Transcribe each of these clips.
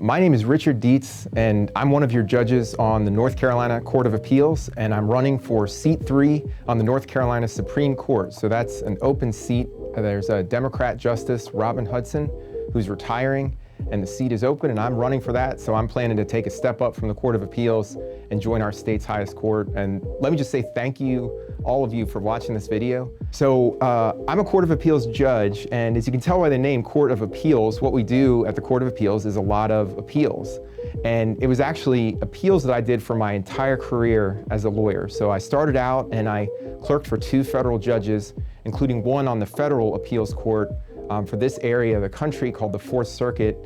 My name is Richard Dietz, and I'm one of your judges on the North Carolina Court of Appeals, and I'm running for seat 3 on the North Carolina Supreme Court. So that's an open seat. There's a Democrat Justice, Robin Hudson, who's retiring, and the seat is open, and I'm running for that. So I'm planning to take a step up from the Court of Appeals and join our state's highest court. And let me just say thank you, all of you, for watching this video. So I'm a Court of Appeals judge, and as you can tell by the name Court of Appeals, what we do at the Court of Appeals is a lot of appeals. And it was actually appeals that I did for my entire career as a lawyer. So I started out and I clerked for 2 federal judges, including one on the federal appeals court for this area of the country called the 4th Circuit,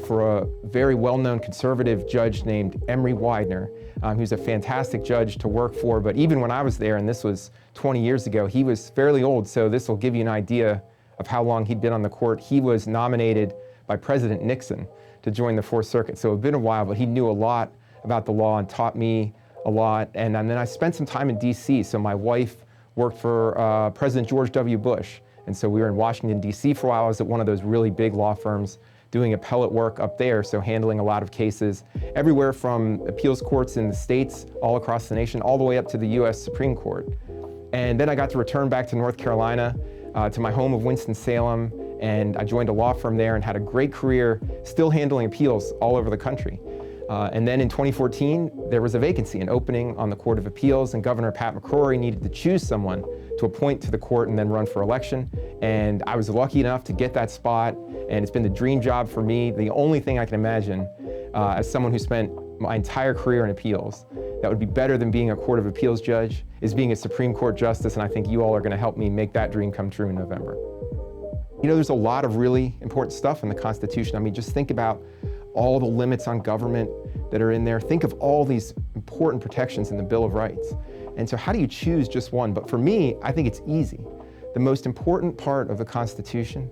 for a very well-known conservative judge named Emery Widener, who's a fantastic judge to work for. But even when I was there, and this was 20 years ago, he was fairly old, so this will give you an idea of how long he'd been on the court. He was nominated by President Nixon to join the 4th Circuit, so it's been a while, but he knew a lot about the law and taught me a lot. And then I spent some time in DC, so my wife worked for President George W. Bush, and so we were in Washington, D.C. for a while. I was at one of those really big law firms doing appellate work up there, so handling a lot of cases everywhere from appeals courts in the states all across the nation, all the way up to the U.S. Supreme Court. And then I got to return back to North Carolina, to my home of Winston-Salem, and I joined a law firm there and had a great career still handling appeals all over the country. And then in 2014, there was a vacancy, an opening on the Court of Appeals, and Governor Pat McCrory needed to choose someone to appoint to the court and then run for election. And I was lucky enough to get that spot, and it's been the dream job for me. The only thing I can imagine, as someone who spent my entire career in appeals, that would be better than being a Court of Appeals judge, is being a Supreme Court justice, and I think you all are going to help me make that dream come true in November. You know, there's a lot of really important stuff in the Constitution. I mean, just think about all the limits on government that are in there. Think of all these important protections in the Bill of Rights. And so how do you choose just one? But for me, I think it's easy. The most important part of the Constitution,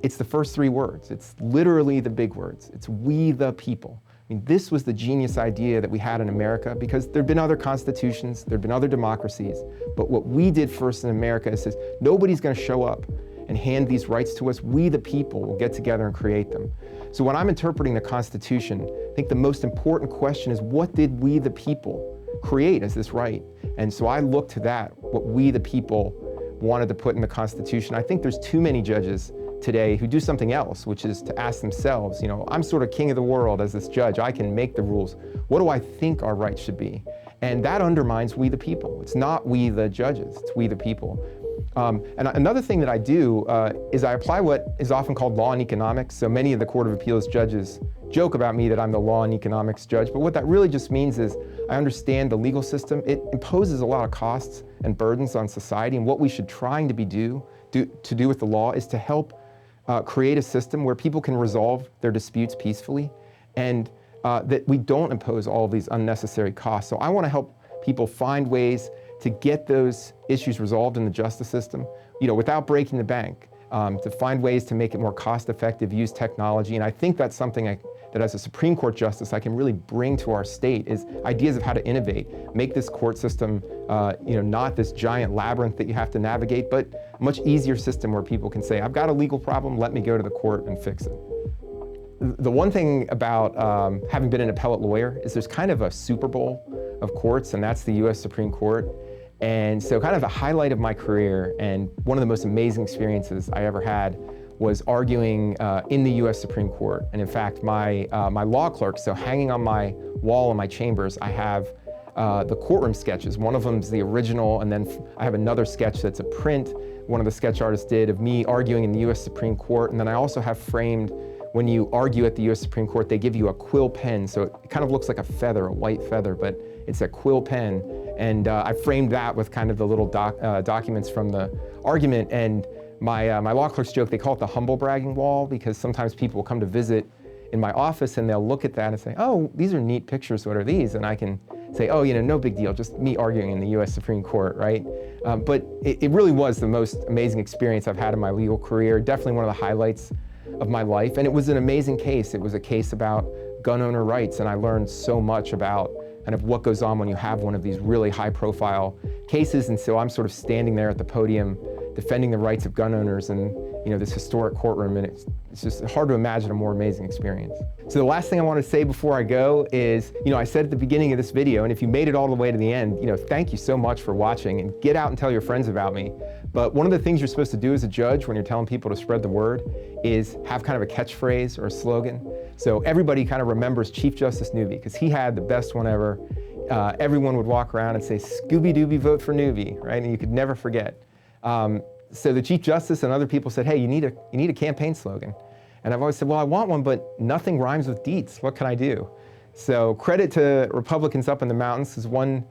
it's the first 3 words. It's literally the big words. It's we the people. I mean, this was the genius idea that we had in America, because there've been other constitutions, there've been other democracies, but what we did first in America is says, nobody's gonna show up and hand these rights to us. We the people will get together and create them. So when I'm interpreting the Constitution, I think the most important question is, what did we the people create as this right? And so I look to that, what we the people wanted to put in the Constitution. I think there's too many judges today who do something else, which is to ask themselves, you know, I'm sort of king of the world as this judge, I can make the rules. What do I think our rights should be? And that undermines we the people. It's not we the judges, it's we the people. And another thing that I do is I apply what is often called law and economics. So many of the Court of Appeals judges joke about me that I'm the law and economics judge, but what that really just means is I understand the legal system. It imposes a lot of costs and burdens on society, and what we should try to do with the law is to help create a system where people can resolve their disputes peacefully, and that we don't impose all of these unnecessary costs. So I want to help people find ways to get those issues resolved in the justice system, you know, without breaking the bank, to find ways to make it more cost-effective, use technology. And I think that's something that as a Supreme Court justice, I can really bring to our state, is ideas of how to innovate, make this court system, you know, not this giant labyrinth that you have to navigate, but a much easier system where people can say, I've got a legal problem, let me go to the court and fix it. The one thing about having been an appellate lawyer is there's kind of a Super Bowl of courts, and that's the U.S. Supreme Court. And so kind of the highlight of my career, and one of the most amazing experiences I ever had, was arguing in the U.S. Supreme Court. And in fact, my law clerk, so hanging on my wall in my chambers, I have the courtroom sketches. One of them's the original, and then I have another sketch that's a print one of the sketch artists did of me arguing in the U.S. Supreme Court. And then I also have framed, when you argue at the U.S. Supreme Court, they give you a quill pen. So it kind of looks like a feather, a white feather, but it's a quill pen. And I framed that with kind of the little documents from the argument. And my law clerks joke, they call it the humble bragging wall, because sometimes people will come to visit in my office and they'll look at that and say, oh, these are neat pictures, what are these? And I can say, oh, you know, no big deal, just me arguing in the U.S. Supreme Court, right? But it really was the most amazing experience I've had in my legal career, definitely one of the highlights of my life. And it was an amazing case. It was a case about gun owner rights, and I learned so much about kind of what goes on when you have one of these really high-profile cases, and so I'm sort of standing there at the podium defending the rights of gun owners in this historic courtroom, and it's just hard to imagine a more amazing experience. So the last thing I want to say before I go is, I said at the beginning of this video, and if you made it all the way to the end, thank you so much for watching, and get out and tell your friends about me. But one of the things you're supposed to do as a judge when you're telling people to spread the word is have kind of a catchphrase or a slogan. So everybody kind of remembers Chief Justice Newby, because he had the best one ever. Everyone would walk around and say, "Scooby-Dooby, vote for Newby," right? And you could never forget. So the Chief Justice and other people said, "Hey, you need a campaign slogan." And I've always said, "Well, I want one, but nothing rhymes with Dietz. What can I do?" So credit to Republicans up in the mountains, because one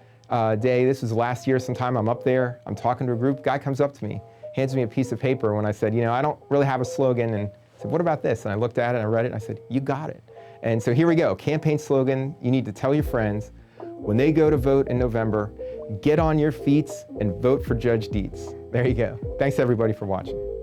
day, this was last year sometime, I'm up there, I'm talking to a group, guy comes up to me, hands me a piece of paper when I said, I don't really have a slogan, and I said, "What about this?" And I looked at it, and I read it, and I said, "You got it." And so here we go, campaign slogan. You need to tell your friends, when they go to vote in November, get on your feet and vote for Judge Dietz. There you go. Thanks everybody for watching.